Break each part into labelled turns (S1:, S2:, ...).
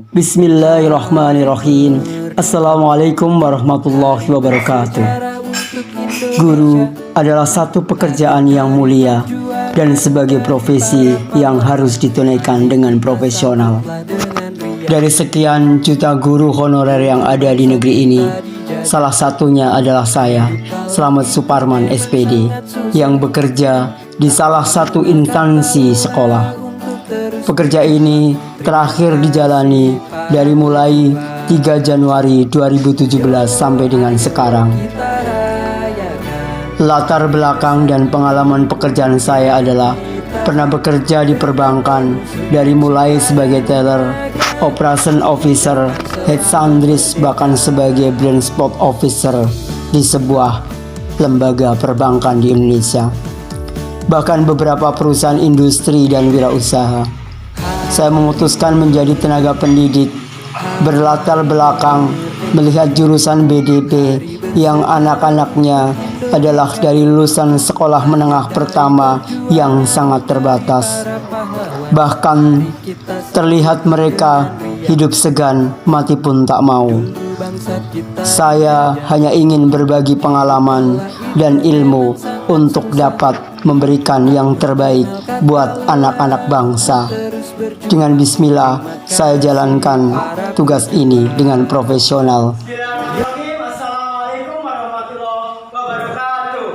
S1: Bismillahirrahmanirrahim. Assalamualaikum warahmatullahi wabarakatuh. Guru adalah satu pekerjaan yang mulia dan sebagai profesi yang harus ditunaikan dengan profesional. Dari sekian juta guru honorer yang ada di negeri ini, salah satunya adalah saya, Slamet Suparman SPD, yang bekerja di salah satu instansi sekolah. Pekerjaan ini terakhir dijalani dari mulai 3 Januari 2017 sampai dengan sekarang. Latar belakang dan pengalaman pekerjaan saya adalah pernah bekerja di perbankan dari mulai sebagai teller, operation officer, head sandwich, bahkan sebagai blind spot officer di sebuah lembaga perbankan di Indonesia. Bahkan beberapa perusahaan industri dan wirausaha. Saya memutuskan menjadi tenaga pendidik berlatar belakang melihat jurusan BDP yang anak-anaknya adalah dari lulusan sekolah menengah pertama yang sangat terbatas. Bahkan terlihat mereka hidup segan, mati pun tak mau. Saya hanya ingin berbagi pengalaman dan ilmu untuk dapat memberikan yang terbaik buat anak-anak bangsa. Dengan bismillah, saya jalankan tugas ini dengan profesional.
S2: Assalamualaikum warahmatullahi wabarakatuh.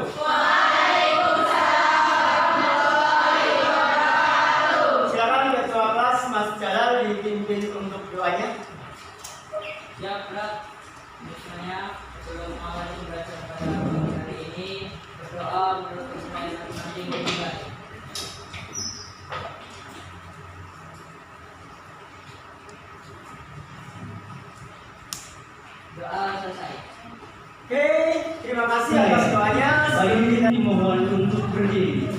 S2: Silakan ketua kelas Mas Jalal dipimpin untuk doanya.
S3: Ya, berat. Misalnya sebelum awal belajar pada hari ini berdoa menurut kesemuanya masing-masing dimulai. Doa selesai.
S2: Oke, terima kasih atas doanya. Saya kita dimohon untuk berdiri.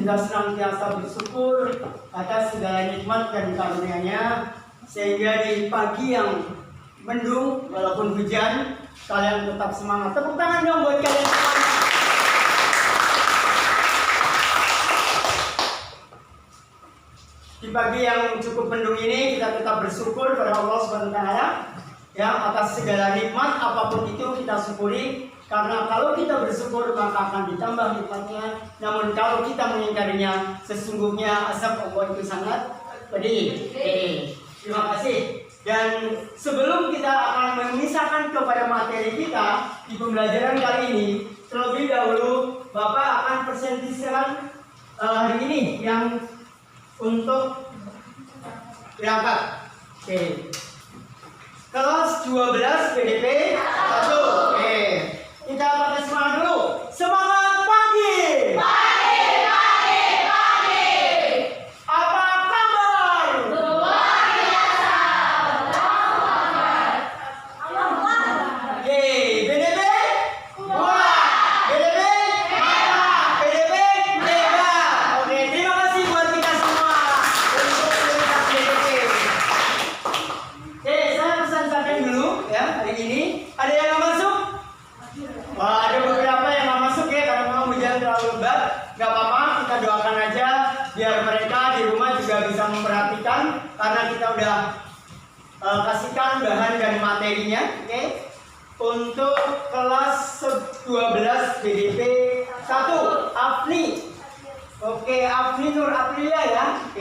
S2: Kita senantiasa bersyukur atas segala nikmat dan karunia-Nya, sehingga di pagi yang mendung walaupun hujan kalian tetap semangat. Tepuk tangan dong buat kalian semua. Di pagi yang cukup mendung ini kita tetap bersyukur pada Allah Subhanahu wa taala ya, atas segala nikmat apapun itu kita syukuri. Karena kalau kita bersyukur maka akan ditambah nikmatnya. Namun kalau kita mengingkarinya, sesungguhnya azab Allah itu sangat pedih. Terima kasih. Dan sebelum kita akan memisahkan kepada materi kita di pembelajaran kali ini, terlebih dahulu Bapak akan presentasikan hari ini yang untuk berangkat. Oke. Kelas 12 BDP 1. Oke. Kita pakai semangat dulu. Semangat pagi.
S4: Pagi.
S2: Apa kabar?
S4: Luar biasa.
S2: Yeay, BDP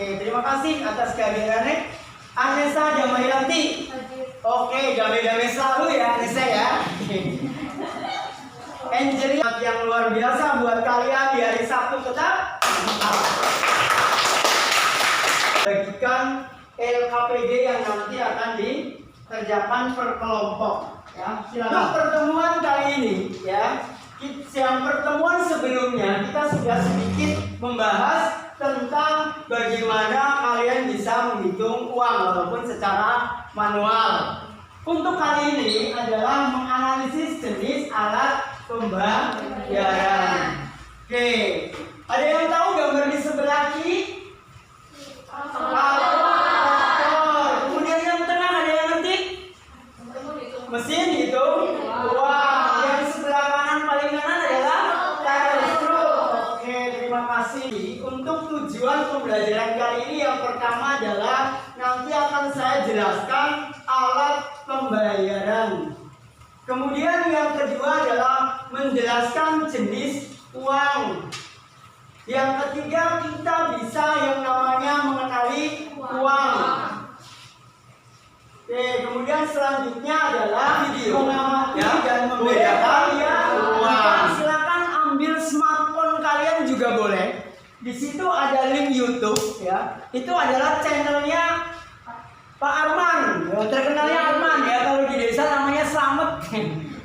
S2: Oke, terima kasih atas kehadirannya. Anessa Damairanti. Oke, damai-damai selalu ya Anessa ya. Angelina yang luar biasa buat kalian di hari Sabtu tetap bagikan LKPD yang nanti akan dikerjakan per kelompok ya. Silakan. Pertemuan kali ini ya. Yang pertemuan sebelumnya kita sudah sedikit membahas tentang bagaimana kalian bisa menghitung uang walaupun secara manual. Untuk kali ini adalah menganalisis jenis alat pembayaran. Oke, ada yang tahu gambar di sebelah kiri? Kalkulator. Kemudian yang tengah ada yang ngetik? Mesin hitung uang. Yang sebelah kanan paling kanan adalah telepon. Oke, terima kasih. Untuk tujuan pembelajaran kali ini yang pertama adalah nanti akan saya jelaskan alat pembayaran. Kemudian yang kedua adalah menjelaskan jenis uang. Yang ketiga kita bisa yang namanya mengenali uang. Oke, kemudian selanjutnya adalah mengamati dan membedakan uang. Silakan ambil smartphone kalian juga boleh. Di situ ada link YouTube ya. Itu adalah channelnya Pak Arman. Ya, terkenalnya Arman ya. Kalau di desa namanya Slamet.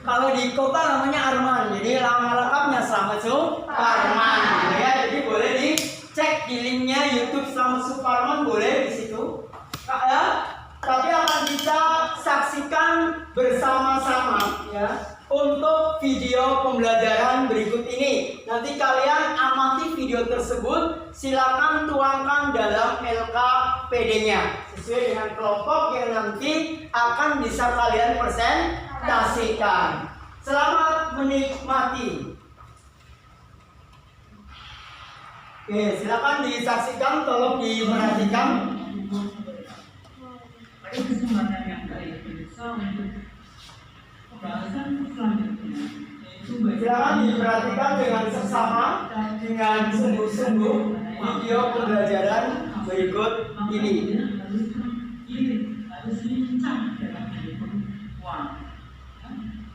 S2: Kalau di kota namanya Arman. Jadi nama lengkapnya Slamet Suparman. Ya, jadi boleh dicek di linknya YouTube Slamet Suparman, boleh di situ. Ya, tapi akan kita saksikan bersama-sama ya. Untuk video pembelajaran berikut ini, nanti kalian amati video tersebut, silakan tuangkan dalam LKPD-nya sesuai dengan kelompok yang nanti akan bisa kalian presentasikan. Selamat menikmati. Oke, silakan disaksikan, tolong diperhatikan.
S5: Pada kesempatan yang kali ini, pembahasan selanjutnya yaitu
S2: Silakan diperhatikan dengan seksama, dengan sungguh-sungguh video pembelajaran berikut ini.
S5: harus lincah dalam menghitung uang.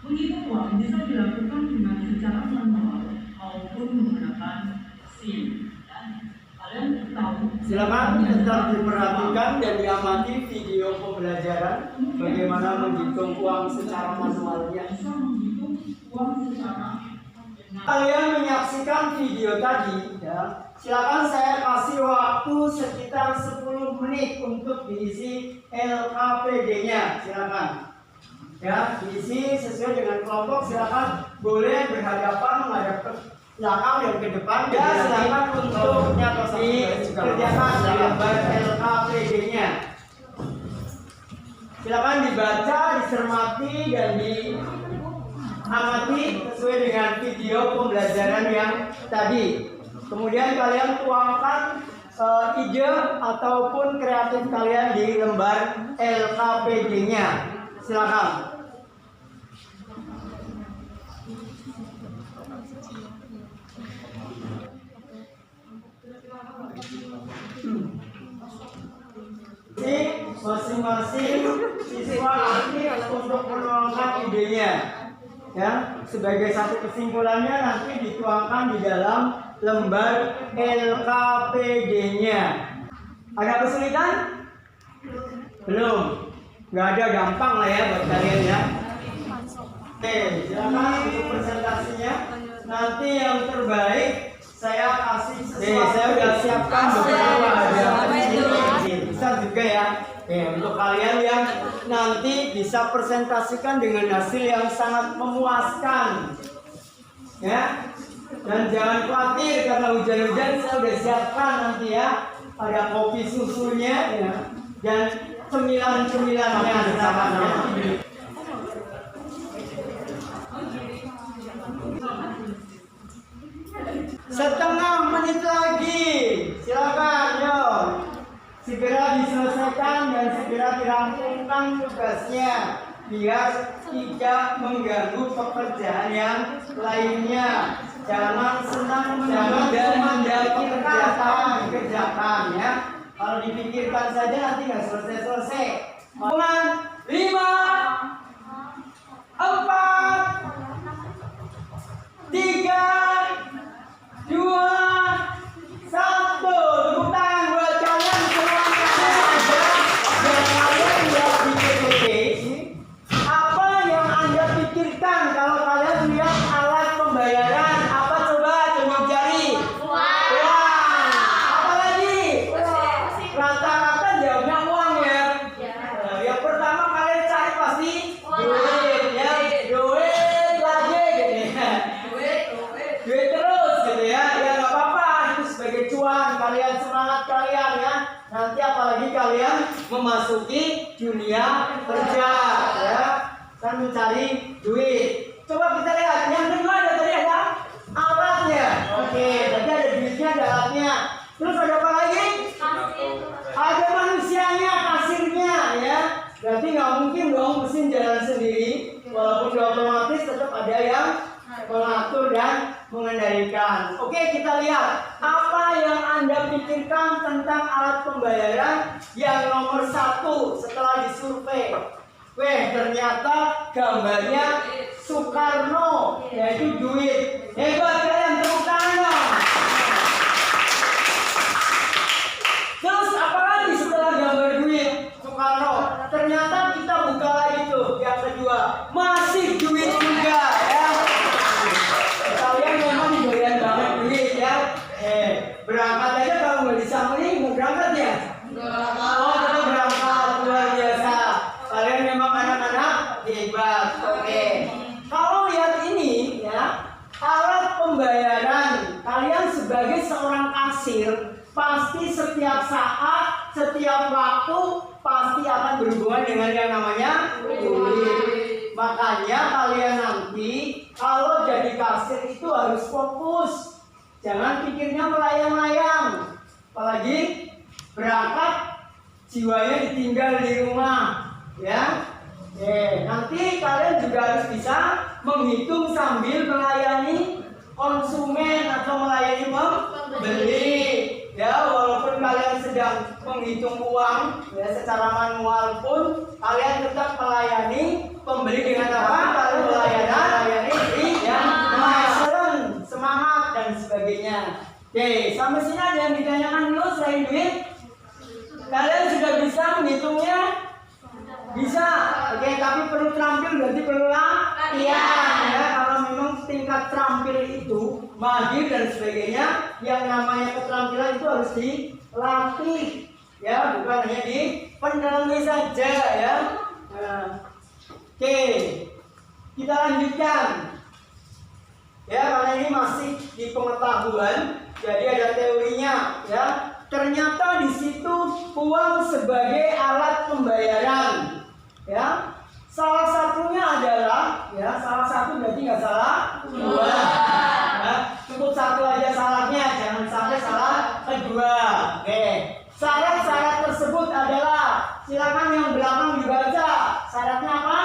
S5: Menghitung uang bisa dilakukan dengan secara manual maupun menggunakan mesin. Kalian tahu.
S2: Silakan tetap diperhatikan dan diamati video pembelajaran bagaimana menghitung uang secara manualnya. Kalian menyaksikan video tadi ya. Silakan saya kasih waktu sekitar 10 menit untuk diisi LKPD-nya. Silakan. Ya, diisi sesuai dengan kelompok. Silakan boleh berhadapan menghadap ke belakang dan ke depan. Ya, silakan untuk dikerjakan gambar LKPD-nya. Silakan dibaca, dicermati dan diamati sesuai dengan video pembelajaran yang tadi. Kemudian kalian tuangkan ide ataupun kreatif kalian di lembar LKPD-nya. Silakan. Masing-masing siswa aktif untuk menuangkan idenya. Ya, sebagai satu kesimpulannya nanti dituangkan di dalam lembar LKPD-nya. Ada kesulitan? Belum. Nggak ada, gampang lah ya buat kalian ya. Oke, silakan untuk presentasinya. Nanti yang terbaik saya kasih sesuatu. Saya udah siapkan beberapa kecil. Bisa juga ya. Untuk kalian yang nanti bisa presentasikan dengan hasil yang sangat memuaskan. Ya. Dan jangan khawatir karena hujan-hujan saya udah siapkan nanti ya. Ada kopi susunya ya. Dan cemilan-cemilannya bersama-sama. Setengah menit lagi. Silakan, yo. Segera diselesaikan dan segera dirampungkan tugasnya biar tidak mengganggu pekerjaan yang lainnya. Jangan senang menunggu dan kerjakan ya. Kalau dipikirkan saja nanti nggak selesai-selesai. Hitungan 5, 4, 3, 2, 1. Tepuk tangan buat kalian semuanya. Dan kalian lihat di PPT, apa yang Anda pikirkan kalau kalian lihat alat pembayaran? Apa coba tunjuk jari? Uang. Apa lagi? Rata-rata jawabnya uang ya. Yang pertama kalian cari pasti duit ya. Duit lagi gitu ya. Duit terus gitu ya. Ya nggak apa-apa, itu sebagai cuan kalian, semangat kalian ya. Nanti apalagi kalian memasuki dunia kerja ya, kan mencari duit. Coba kita lihat yang kedua, ada tadi ada alatnya. Oke, berarti ada duitnya, ada alatnya. Terus ada apa lagi? Ada manusianya, kasirnya ya. Berarti nggak mungkin dong mesin jalan sendiri. Walaupun sudah otomatis, tetap ada yang mengatur dan mengendalikan. Oke, kita lihat apa yang Anda pikirkan tentang alat pembayaran yang nomor 1 setelah disurvei. Ternyata gambarnya Soekarno, yaitu duit. Hebat kalian, tepuk tangan dong. Terus apa lagi setelah gambar duit Soekarno? Ternyata kita buka lagi tuh yang kedua, masih duit juga ya. Kalian memang doyan banget duit ya. Berangkat aja kalau nggak bisa mending mau berangkat ya. Oh, tetap berangkat, luar biasa. Kalian memang anak-anak hebat. Oke. Kalau lihat ini ya, alat pembayaran, kalian sebagai seorang kasir pasti setiap saat, setiap waktu pasti akan berhubungan dengan yang namanya duit. Makanya kalian nanti kalau jadi kasir itu harus fokus. Jangan pikirnya melayang-layang. Apalagi berangkat jiwanya ditinggal di rumah, ya. Nanti kalian juga harus bisa menghitung sambil melayani konsumen atau melayani pembeli. Ya, walaupun kalian sedang menghitung uang ya secara manual pun kalian tetap melayani pembeli dengan apa? Kalau melayani yang excellent, semangat dan sebagainya. Oke, sampai sini ada yang ditanyakan dulu selain duit? Kalian sudah bisa menghitungnya? Bisa. Oke, tapi perlu terampil, berarti perlu latihan ya. Kalau memang tingkat terampil itu mahir dan sebagainya, yang namanya keterampilan itu harus dilatih ya, bukan hanya dipendalami saja ya. Oke, kita lanjutkan ya, karena ini masih di pengetahuan, jadi ada teorinya ya. Ternyata di situ uang sebagai alat pembayaran ya. Salah satunya adalah ya, salah satu berarti nggak salah dua ya. Cukup satu aja salahnya, jangan sampai salah kedua. Oke, syarat-syarat tersebut adalah, silakan yang belakang dibaca. Syaratnya apa?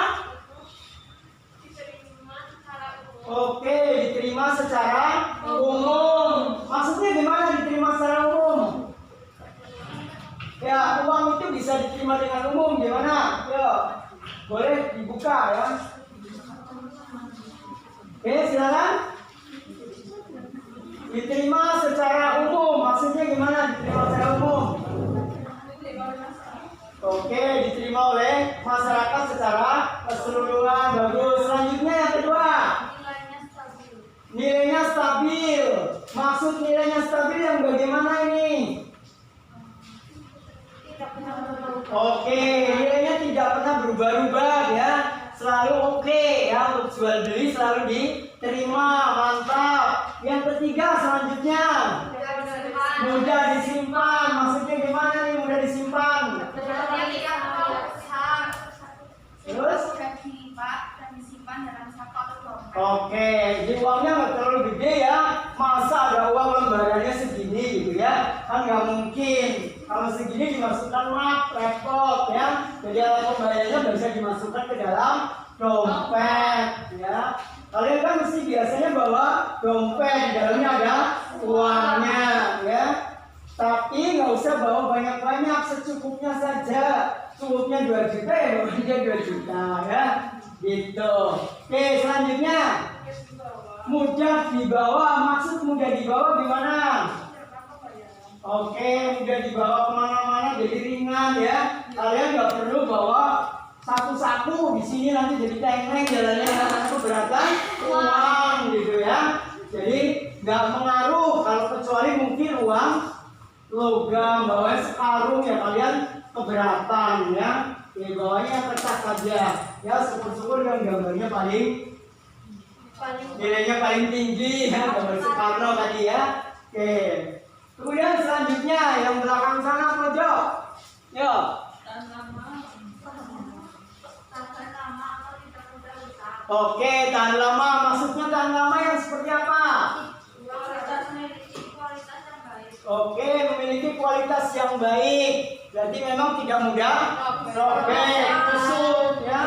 S2: Oke, diterima secara umum. Maksudnya gimana diterima secara umum? Ya, uang itu bisa diterima dengan umum, gimana? Yo, boleh dibuka ya. Oke, silakan. Diterima secara umum, maksudnya gimana diterima secara umum? Oke, diterima oleh masyarakat secara keseluruhan. Bagus. Selanjutnya yang kedua, nilainya stabil. Maksud nilainya stabil yang bagaimana ini? Oke, nilainya tidak pernah berubah-ubah ya, selalu oke ya, untuk jual beli selalu diterima, mantap. Yang ketiga selanjutnya, mudah disimpan. Maksudnya gimana nih mudah disimpan? Terus? Oke, jadi uangnya nggak terlalu gede ya. Masa ada uang lembarannya segini gitu ya? Kan nggak mungkin. Kalau segini dimasukkan map, repot ya. Jadi alat pembayarannya bisa dimasukkan ke dalam dompet ya. Kalian kan mesti biasanya bawa dompet, di dalamnya ada uangnya ya. Tapi nggak usah bawa banyak-banyak. secukupnya saja. Cukupnya 2 juta ya bawanya 2 juta ya. Gitu. Oke, selanjutnya mudah dibawa. Maksud mudah dibawa gimana? Oke, mudah dibawa kemana-mana jadi ringan ya. Kalian nggak perlu bawa saku-saku di sini nanti jadi teng-teng jalannya karena keberatan uang gitu ya. Jadi nggak mengaruh kalau kecuali mungkin uang logam, bawa sekarung ya kalian keberatan ya. Ya bawanya kertas saja ya, syukur-syukur yang gambarnya paling nilainya paling tinggi ya, gambar Soekarno tadi ya. Oke. Kemudian selanjutnya yang belakang sana pojok. Yo. Oke, tahan lama. Maksudnya tahan lama yang seperti apa? Oke, memiliki kualitas yang baik. Berarti memang tidak mudah sobek, kusut ya.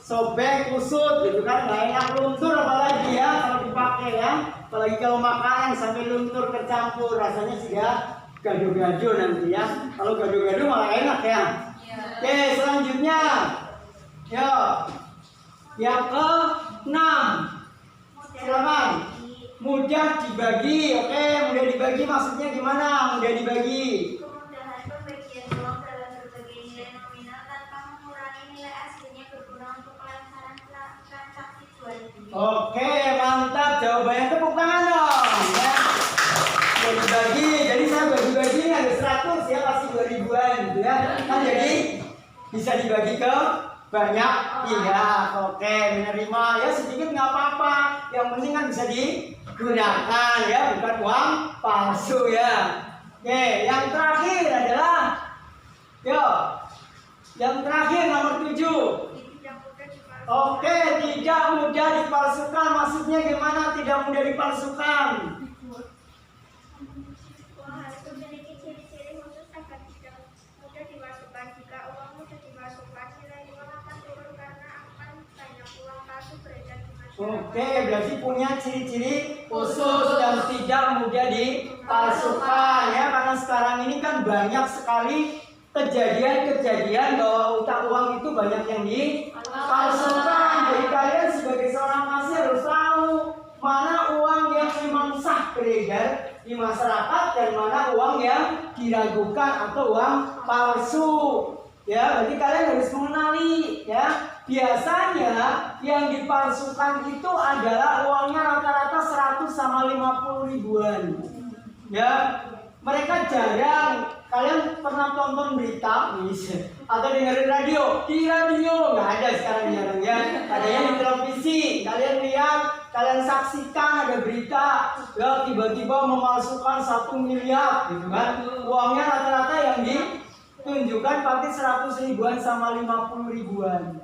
S2: Sobek, kusut gitu kan. Nggak enak, luntur apalagi ya kalau dipakai ya. Apalagi kalau makanan sampai luntur tercampur, rasanya sudah gaduh-gaduh nanti ya. Kalau gaduh-gaduh malah enak ya. Oke, selanjutnya. Yo. Yang ke-6. Silakan. Mudah dibagi. Oke, mudah dibagi maksudnya gimana? Mudah dibagi.
S4: Kemudahan pembagian uang dalam berbagai nilai nominal tanpa mengurangi nilai aslinya berguna untuk kelancaran transaksi jual beli.
S2: Oke, mantap. Jawabannya tepuk tangan dong. Ya. Mudah dibagi. Jadi saya bagi-bagi ini ada 100 ya, pasti 2000-an gitu ya. Kan jadi bisa dibagi ke banyak pihak. Oke, menerima ya sedikit nggak apa-apa. Yang penting kan bisa digunakan ya, bukan uang palsu ya. Oke, yang terakhir adalah yang terakhir nomor 7. Oke, tidak mudah dipalsukan. Maksudnya gimana tidak mudah dipalsukan?
S4: Uang harus memiliki ciri-ciri khusus agar tidak mudah dimasukkan. Jika uang mudah dimasukkan, nilai uang akan turun karena akan banyak uang palsu beredar di masyarakat.
S2: Oke, berarti punya ciri-ciri khusus dan tidak mudah dipalsukan ya. Karena sekarang ini kan banyak sekali kejadian-kejadian bahwa utang uang itu banyak yang dipalsukan. Jadi kalian sebagai seorang kasir harus tahu mana uang yang memang sah beredar di masyarakat dan mana uang yang diragukan atau uang palsu. Ya, berarti kalian harus mengenali ya. Biasanya yang dipalsukan itu adalah uangnya rata-rata 100 sama 50 ribuan. Ya, mereka jarang. Kalian pernah tonton berita atau dengerin radio? Di radio nggak ada sekarang jarang ya. Adanya di televisi. Kalian lihat, kalian saksikan ada berita ya tiba-tiba memalsukan 1 miliar gitu kan. Uangnya rata-rata yang ditunjukkan pakai 100 ribuan sama 50 ribuan.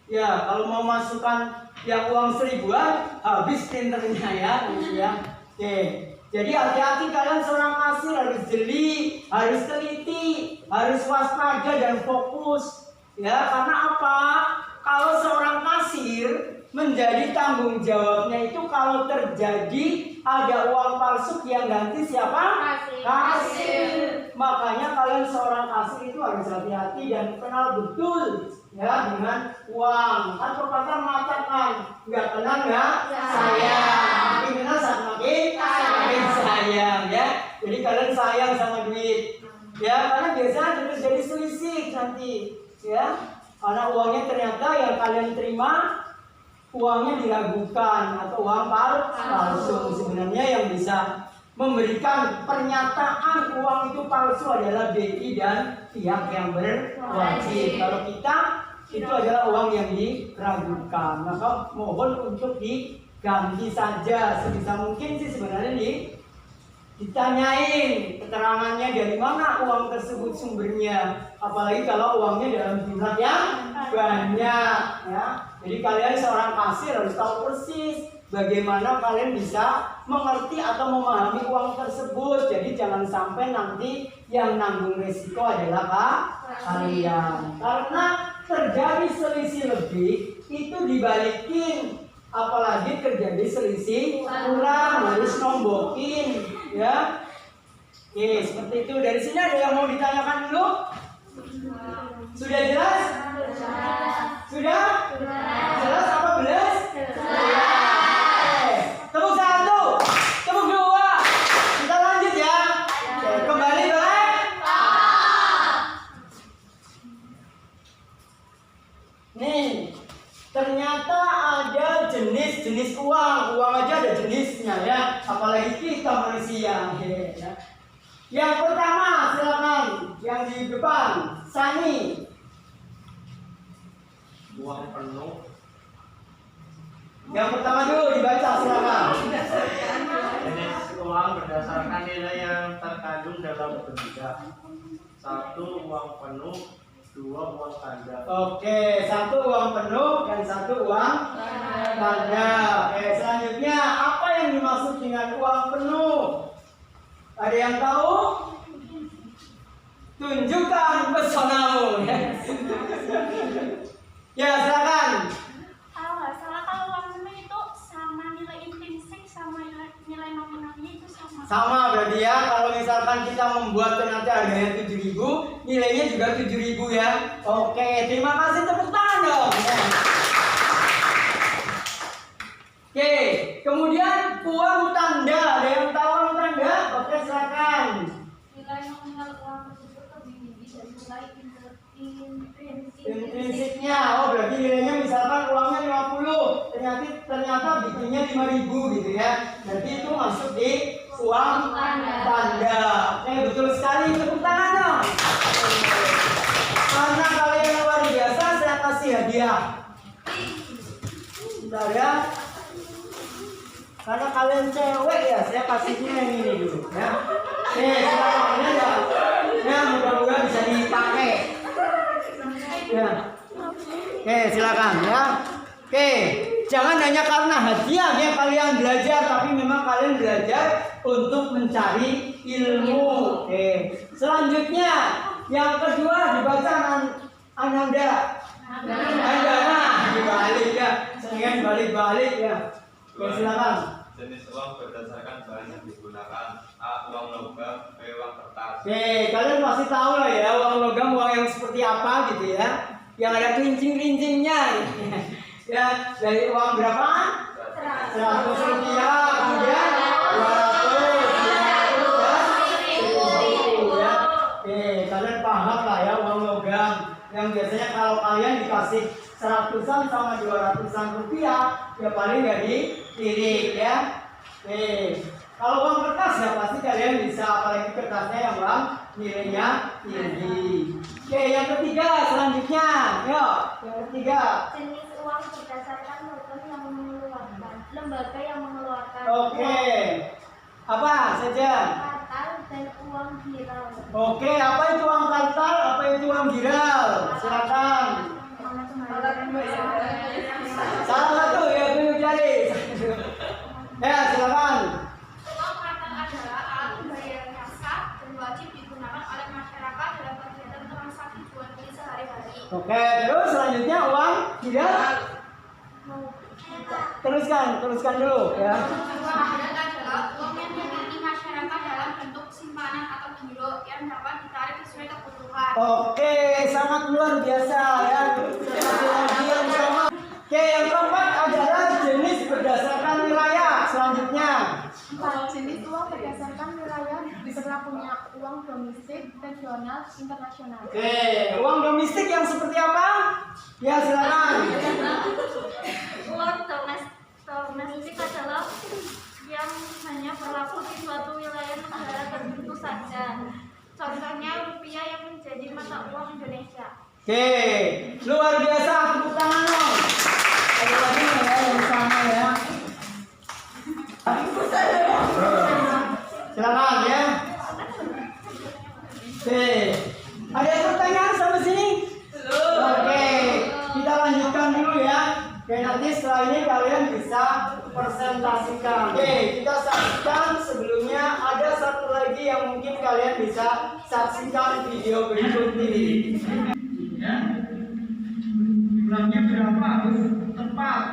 S2: Ya, kalau mau masukkan yang uang 1000-an habis printernya ya, gitu ya. Oke. Jadi hati-hati kalian seorang kasir, harus jeli, harus teliti, harus waspada dan fokus. Ya, karena apa? Kalau seorang kasir menjadi tanggung jawabnya itu kalau terjadi ada uang palsu yang ganti siapa? Kasir. Makanya kalian seorang kasir itu harus hati-hati dan kenal betul ya dengan uang. Kan pepatah mengatakan nggak kenal nggak sayang, makin kenal makin sayang ya. Jadi kalian sayang sama duit ya, karena biasanya terus jadi selisih nanti ya, karena uangnya ternyata yang kalian terima uangnya diragukan atau uang palsu. Sebenarnya yang bisa memberikan pernyataan uang itu palsu adalah BI dan pihak yang berwajib. Kalau kita itu adalah uang yang diragukan, maka mohon untuk diganti saja sebisa mungkin sih sebenarnya ditanyain keterangannya dari mana uang tersebut sumbernya, apalagi kalau uangnya dalam jumlah yang banyak ya. Jadi kalian seorang kasir harus tahu persis bagaimana kalian bisa mengerti atau memahami uang tersebut. Jadi jangan sampai nanti yang nanggung resiko adalah kalian, karena terjadi selisih lebih itu dibalikin, apalagi terjadi selisih kurang harus nombokin ya. Oke, seperti itu. Dari sini ada yang mau ditanyakan dulu? Sudah jelas? Sudah? Jelas apa belas? Oke. Tepuk satu, tepuk dua. Kita lanjut ya. Oke, kembali boleh? Nih, ternyata ada jenis-jenis uang. Uang aja ada jenisnya ya. Apalagi kita manusia. Ya. Yang pertama, silakan. Yang di depan, Sani.
S6: Uang penuh.
S2: Yang pertama dulu dibaca, silakan.
S6: Jenis uang berdasarkan nilai yang terkandung dalam benda. 1 uang penuh, 2 uang tanda.
S2: Oke, 1 uang penuh dan 1 uang tanda. Oke, selanjutnya apa yang dimaksud dengan uang penuh? Ada yang tahu? Tunjukkan pesonamu. Ya, silakan.
S4: Kalau nggak salah, kalau uang penuh itu sama nilai intrinsik sama nilai nominalnya itu sama.
S2: Sama berarti ya, kalau misalkan kita membuat nanti harganya 7.000, nilainya juga 7.000 ya. Oke, terima kasih, tepuk tangan dong. Ya. Oke, kemudian uang tanda. Ada yang tahu uang tanda? Oke, silakan.
S4: Nilai nominal uang tersebut lebih tinggi dari nilai intrinsik.
S2: Intrinsiknya, oh berarti nilainya misalkan uangnya 50, ternyata bikinnya 5.000 gitu ya. Berarti itu masuk di uang tanda. Oke, betul sekali, tepuk tangan dong. Karena kalian luar biasa, saya kasih hadiah. Bentar ya. Karena kalian cewek ya, saya kasihnya yang ini dulu ya. Nih, silakan ya. Ya, mudah-mudahan bisa dipakai. Ya. Oke, silakan ya. Oke, jangan hanya karena hadiah ya kalian belajar, tapi memang kalian belajar untuk mencari ilmu. Oke. Selanjutnya, yang kedua dibaca Ananda. Andana dibalik ya. Sengaja balik-balik ya. Oke, silakan.
S6: Jenis uang berdasarkan bahan yang digunakan. A. Uang logam, B. Uang kertas.
S2: Oke, kalian pasti tahu lah ya uang logam, uang yang seperti apa gitu ya. Yang ada kelincing-kelincingnya. Ya, dari uang berapa? 100 rupiah, kemudian 200, 300 dan 1000 ya. Oke, kalian paham lah ya uang logam yang biasanya kalau kalian dikasih 100-an sama 200-an rupiah, ya paling nggak ditirik ya. Oke, kalau uang kertas ya pasti kalian bisa, apalagi kertasnya yang uang nilainya tinggi. Oke, yang ketiga selanjutnya, yuk, yang ketiga.
S4: Jenis uang berdasarkan logam yang mengeluarkan, lembaga yang mengeluarkan.
S2: Oke, apa saja?
S4: Kartal dan uang viral.
S2: Oke, apa itu uang kartal? Apa itu uang viral? Silakan. Salah satu ya, dulu cari. Ya, silakan.
S4: Uang kartal adalah alat pembayaran yang sah dan wajib digunakan oleh masyarakat dalam kegiatan transaksi jual beli sehari-hari.
S2: Oke, terus selanjutnya uang viral. Teruskan dulu ya.
S4: Uang viral adalah uang yang dimiliki masyarakat dalam bentuk simpanan atau giro yang dapat ditarik sesuai kebutuhan.
S2: Oke, sangat luar biasa ya. Yang sama. Oke, yang keempat adalah jenis berdasarkan wilayah. Selanjutnya.
S4: Jenis uang berdasarkan wilayah berlakunya uang domestik, regional, internasional.
S2: Oke, uang domestik yang seperti apa? Ya, silakan.
S4: Uang domestik adalah yang hanya berlaku di suatu wilayah negara tertentu saja. Contohnya rupiah yang menjadi mata uang Indonesia.
S2: Oke, luar biasa, tepuk tangan dong. Ada lagi nggak ya yang sama ya? Silakan ya. Oke, ada pertanyaan sampai sini? Oke, kita lanjutkan dulu ya. Oke, nanti setelah ini kalian bisa presentasikan. Oke, kita saksikan sebelumnya ada satu lagi yang mungkin kalian bisa saksikan video berikut ini.
S5: Ya, jumlahnya berapa harus tepat.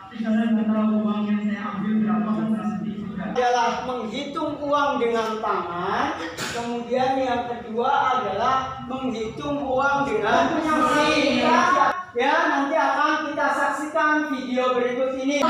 S5: Nanti kalian mau tahu uang yang saya ambil berapa kan nanti juga.
S2: Adalah menghitung uang dengan tangan. Kemudian yang kedua adalah menghitung uang dengan mesin. Ya, nanti akan kita saksikan video berikut ini.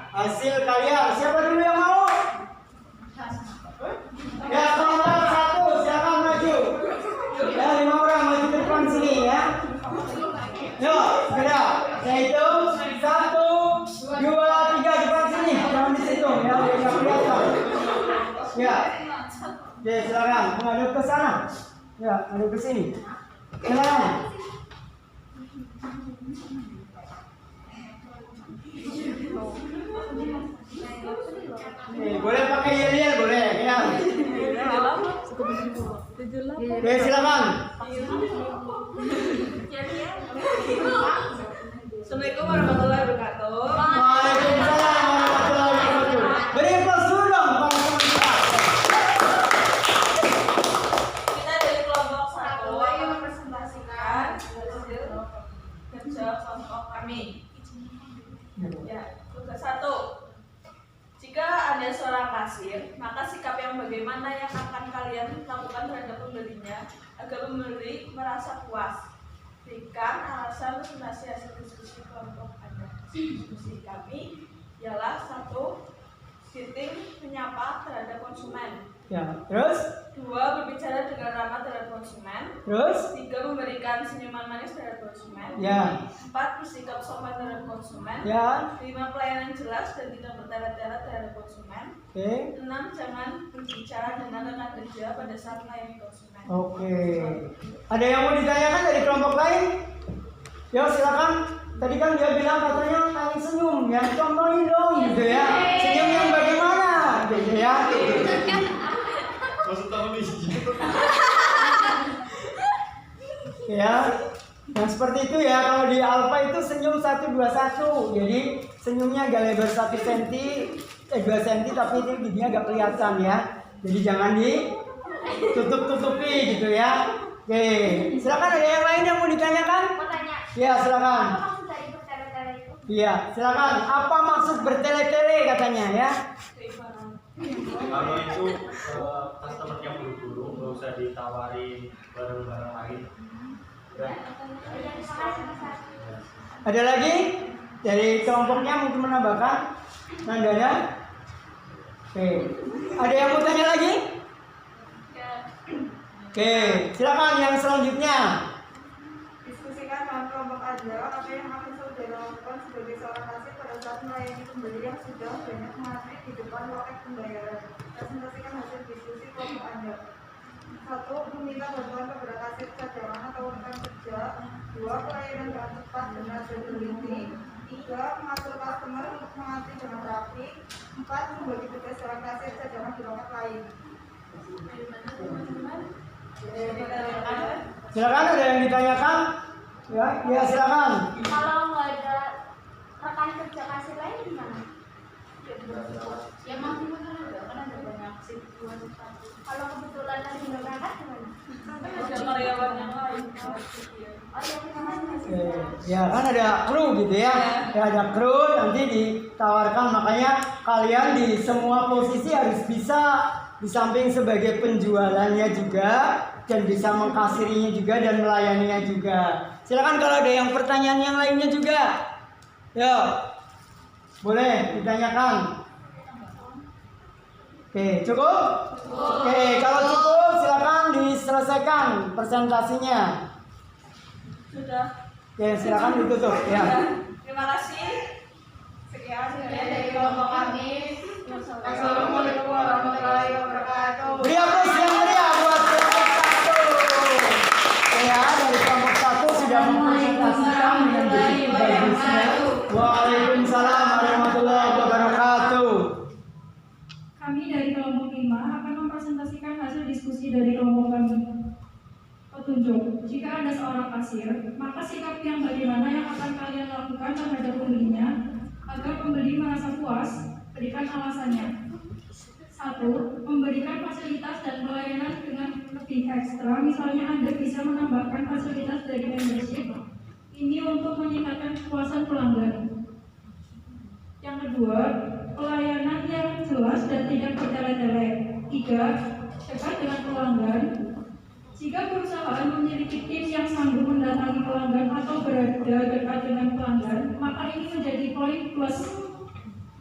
S2: Hasil kalian, siapa dulu yang mau? Ya, kelompok satu, silakan maju. Ya, 5 orang maju ke depan sini ya. Yuk, segera. Saya hitung 1, 2, 3 depan sini. Jangan di situ, ya, biar kelihatan. Ya. Oke, silakan menghadap ke sana. Ya, menghadap ke sini. Silakan. Boleh pakai yel-yel, boleh ya. Oke, silakan.
S7: Assalamualaikum warahmatullahi wabarakatuh.
S2: Waalaikumsalam warahmatullahi wabarakatuh. Beri aplaus dulu dong para teman kita.
S7: Kita dari kelompok 1 yang mempresentasikan hasil kerja kelompok kami. Ya, tugas 1. Jika Anda seorang kasir, maka sikap yang bagaimana yang akan kalian lakukan terhadap pembelinya agar pembeli merasa puas? Berikan alasan presentasi hasil diskusi kelompok Anda. Diskusi kami ialah 1. Sitting menyapa terhadap konsumen.
S2: Ya, terus?
S7: 2. Berbicara dengan ramah terhadap konsumen.
S2: Terus?
S7: 3. Memberikan senyuman manis terhadap konsumen.
S2: Ya.
S7: 4. Bersikap sopan terhadap konsumen.
S2: Ya.
S7: 5. Pelayanan jelas dan tidak bertele-tele terhadap konsumen.
S2: Oke.
S7: 6. Jangan berbicara dengan rekan kerja pada saat melayani konsumen.
S2: Oke. Ada yang mau ditanyakan dari kelompok lain? Ya, silakan. Tadi kan dia bilang katanya kalian senyum, ya contohin dong gitu ya. Senyum yang bagaimana gitu ya.
S6: Maksud tahu nih.
S2: Ya. Yang seperti itu ya, kalau di alfa itu senyum 121. Jadi senyumnya agak lebar 1 cm, 2 cm tapi itu giginya agak kelihatan ya. Jadi jangan ditutup-tutupi gitu ya. Oke, silakan ada yang lain yang mau ditanyakan?
S4: Mau tanya.
S2: Ya, silakan.
S4: Apa maksud dari bertele-tele itu?
S2: Iya, silakan. Apa maksud bertele-tele katanya ya?
S6: Kalau itu customernya buru-buru, nggak usah ditawarin barang-barang lain. Ya.
S2: Ada lagi dari kelompoknya mungkin menambahkan? Nandana? Oke. Ada yang mau tanya lagi? Oke, silakan yang selanjutnya.
S8: Diskusikan dengan kelompok Anda apa yang akan saudara lakukan sebagai seorang kasir pada saat melayani pembeli yang sudah banyak mengantri di depan loket pembayaran. Presentasikan hasil diskusi kelompok Anda. 1. Meminta bantuan kepada kasir cadangan atau rekan kerja. 2. Pelayanan dengan cepat, benar, dan teliti. 3. Mengatur customer untuk mengantri dengan rapi. 4. Membagi tugas seorang kasir cadangan di loket lain.
S2: Silakan ada yang ditanyakan? Ya silakan.
S4: Kalau nggak ada rekan kerja kasir lain gimana? Ya masih betul juga kan ada banyak shift 2 1. Kalau kebetulan lagi nggak berangkat gimana?
S7: Ada karyawan yang lain.
S4: Oh ya gimana?
S2: Ya kan ada kru gitu ya. Ya ada kru nanti ditawarkan, makanya kalian di semua posisi harus bisa, di samping sebagai penjualannya juga dan bisa mengkasirinya juga dan melayaninya juga. Silakan kalau ada yang pertanyaan yang lainnya juga. Yuk. Boleh ditanyakan. Oke, cukup? Oke, kalau cukup silakan diselesaikan presentasinya.
S7: Sudah.
S2: Oke, silakan ditutup ya.
S7: Terima kasih. Sekian
S8: Dari kelompok kami. Assalamualaikum warahmatullahi wabarakatuh.
S2: Beri aplaus yang meriah buat kelompok 1. Ya, dari kelompok 1 sudah mempresentasikan dengan begitu bagusnya. Waalaikumsalam warahmatullahi wabarakatuh.
S9: Kami dari kelompok 5 akan mempresentasikan hasil diskusi dari kelompok kami. Petunjuk, jika Anda seorang kasir, maka sikap yang bagaimana yang akan kalian lakukan terhadap pembelinya agar pembeli merasa puas? Berikan alasannya. 1. Memberikan fasilitas dan pelayanan dengan lebih ekstra, misalnya Anda bisa menambahkan fasilitas dari membership. Ini untuk meningkatkan kepuasan pelanggan. Yang kedua, pelayanan yang jelas dan tidak bertele-tele. 3. Dekat dengan pelanggan. Jika perusahaan memiliki tim yang sanggup mendatangi pelanggan atau berada dekat dengan pelanggan, maka ini menjadi poin plus.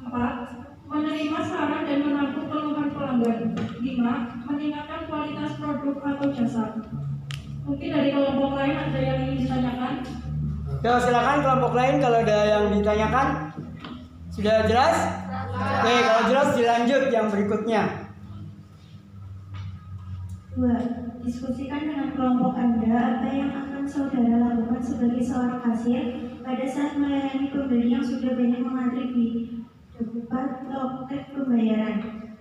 S9: 4. Menerima saran dan menampung keluhan pelanggan. 5. Meningkatkan kualitas produk atau jasa. Mungkin dari kelompok lain ada yang ingin ditanyakan?
S2: Yo, silakan kelompok lain kalau ada yang ditanyakan. Sudah jelas? Oke, kalau jelas dilanjut yang berikutnya.
S10: 2. Diskusikan dengan kelompok Anda apa yang akan saudara lakukan sebagai seorang kasir pada saat melayani pembeli yang sudah banyak mengantri di depan loket pembayaran.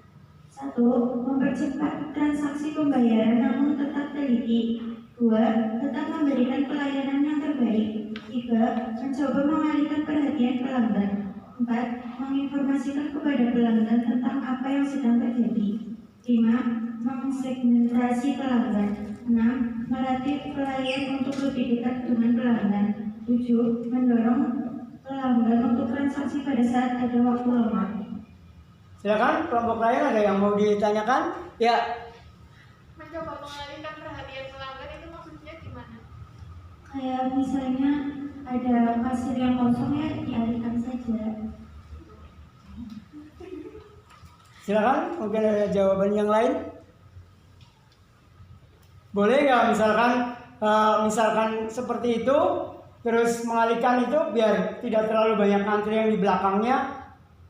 S10: 1. Mempercepat transaksi pembayaran namun tetap teliti. 2. Tetap memberikan pelayanan yang terbaik. 3. Mencoba mengalihkan perhatian pelanggan. 4. Menginformasikan kepada pelanggan tentang apa yang sedang terjadi. 5. Mensegmentasi pelanggan. 6. Melatih pelayan untuk lebih dekat dengan pelanggan. 7. Mendorong pelanggan untuk transaksi pada saat ada waktu lemah.
S2: Silakan kelompok lain ada yang mau ditanyakan? Ya.
S4: Mencoba mengalihkan perhatian pelanggan itu maksudnya gimana?
S10: Kayak misalnya ada kasir yang kosong ya dialihkan saja.
S2: Silakan, mungkin ada jawaban yang lain. Boleh nggak misalkan seperti itu, terus mengalihkan itu biar tidak terlalu banyak antrian di belakangnya.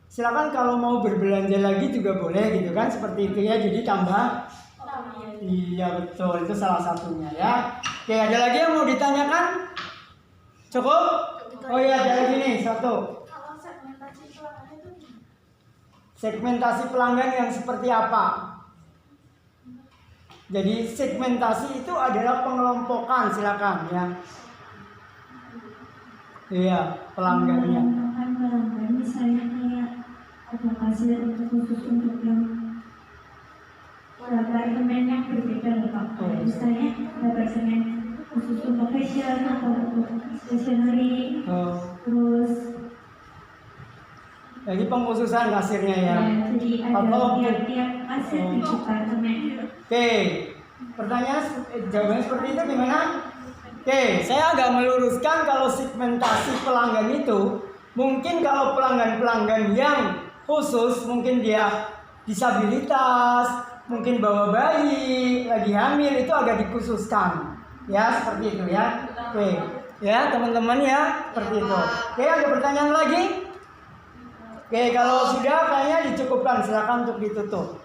S2: Silakan kalau mau berbelanja lagi juga boleh gitu kan, seperti itu ya. Jadi tambah. Iya betul, itu salah satunya ya. Oke, ada lagi yang mau ditanyakan? Cukup? Oh iya, ada lagi nih satu.
S4: Kalau segmentasi pelanggan itu gimana?
S2: Segmentasi pelanggan yang seperti apa? Jadi segmentasi itu adalah pengelompokan, silakan ya. Iya, pelanggannya.
S10: Menentukan pelanggan misalnya kayak ada kasir khusus untuk yang beberapa elemen yang berbeda loh Pak. Misalnya ada semen khusus untuk fashion atau untuk stationery. Terus
S2: Jadi pengkhususan kasirnya ya.
S10: jadi ada tiap-tiap kasir di departemen.
S2: Oke, pertanyaan jawabannya seperti itu gimana? Oke, saya agak meluruskan kalau segmentasi pelanggan itu mungkin kalau pelanggan-pelanggan yang khusus mungkin dia disabilitas, mungkin bawa bayi, lagi hamil itu agak dikhususkan ya seperti itu ya. Oke, ya teman-teman ya seperti itu. Oke, ada pertanyaan lagi? Oke, kalau sudah kayaknya dicukupkan, silakan untuk ditutup.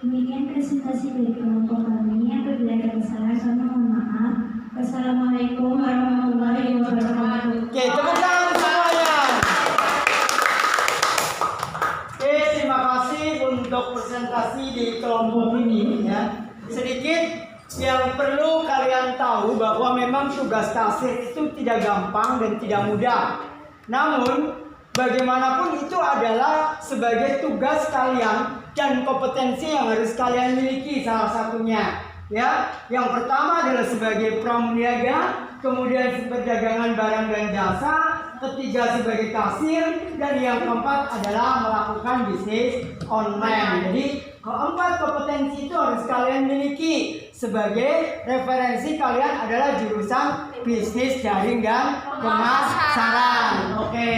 S10: Demikian presentasi dari kelompok kami. Apabila ada kesalahan kami mohon maaf. Wassalamualaikum warahmatullahi wabarakatuh.
S2: Oke, tepuk tangan semuanya. Oke, terima kasih untuk presentasi di kelompok ini ya. Sedikit yang perlu kalian tahu tahu bahwa memang tugas kasir itu tidak gampang dan tidak mudah. Namun, bagaimanapun itu adalah sebagai tugas kalian dan kompetensi yang harus kalian miliki salah satunya. Ya, yang pertama adalah sebagai pramuniaga, kemudian perdagangan barang dan jasa, ketiga sebagai kasir, dan yang keempat adalah melakukan bisnis online. Jadi keempat kompetensi itu harus kalian miliki. Sebagai referensi kalian adalah jurusan bisnis daring dan pemasaran. Oke.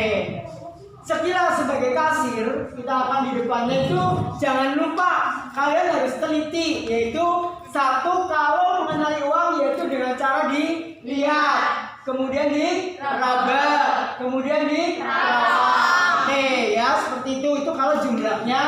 S2: Sekilas sebagai kasir, kita akan di depannya itu jangan lupa kalian harus teliti, yaitu satu, kalau mengenali uang yaitu dengan cara dilihat, kemudian diraba, kemudian dirawat. Oke, ya seperti itu. Itu kalau jumlahnya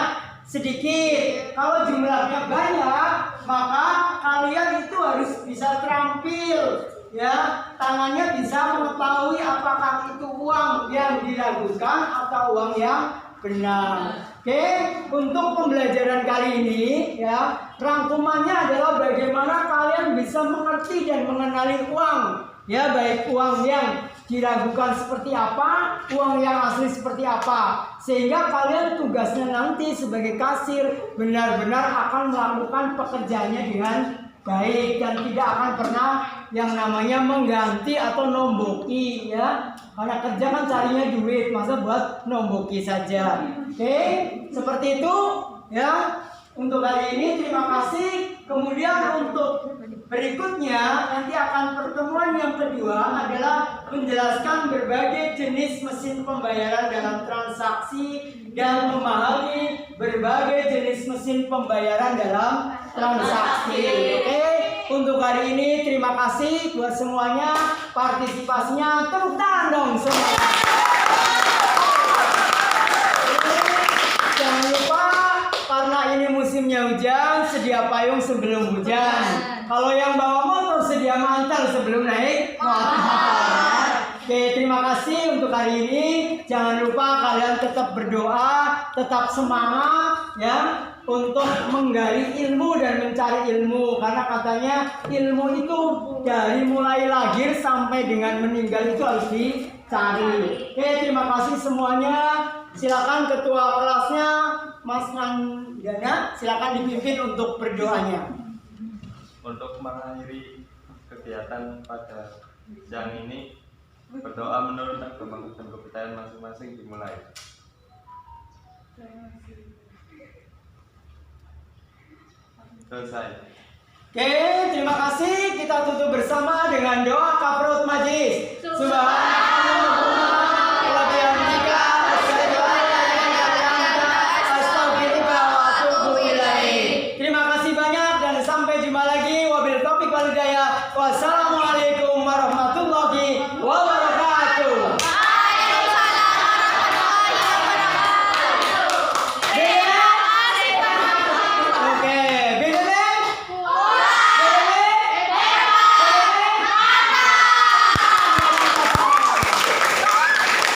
S2: sedikit. Kalau jumlahnya banyak, maka kalian itu harus bisa terampil, ya, tangannya bisa mengetahui apakah itu uang yang diragukan atau uang yang benar. Oke, untuk pembelajaran kali ini, ya, rangkumannya adalah bagaimana kalian bisa mengerti dan mengenali uang, ya, baik uang yang diragukan seperti apa, uang yang asli seperti apa, sehingga kalian tugasnya nanti sebagai kasir benar-benar akan melakukan pekerjaannya dengan baik dan tidak akan pernah yang namanya mengganti atau nomboki, ya, karena kerja kan carinya duit, masa buat nomboki saja. Oke, seperti itu, ya, untuk hari ini. Terima kasih. Kemudian untuk berikutnya nanti akan pertemuan yang kedua adalah menjelaskan berbagai jenis mesin pembayaran dalam transaksi dan memahami berbagai jenis mesin pembayaran dalam transaksi. Oke, untuk hari ini terima kasih buat semuanya partisipasinya. Tepuk tangan dong semua. Jangan lupa, karena ini musimnya hujan, sedia payung sebelum hujan. Kalau yang bawa motor sedia mantel sebelum naik motor. Oke, terima kasih untuk hari ini. Jangan lupa kalian tetap berdoa, tetap semangat, ya, untuk menggali ilmu dan mencari ilmu. Karena katanya ilmu itu dari mulai lahir sampai dengan meninggal itu harus dicari. Oke, terima kasih semuanya. Silakan ketua kelasnya Mas Nandana, silakan dipimpin untuk berdoanya.
S6: Untuk mengakhiri kegiatan pada siang ini, berdoa menurut agama dan kepercayaan masing-masing dimulai. Selesai.
S2: Oke, terima kasih. Kita tutup bersama dengan doa kafarat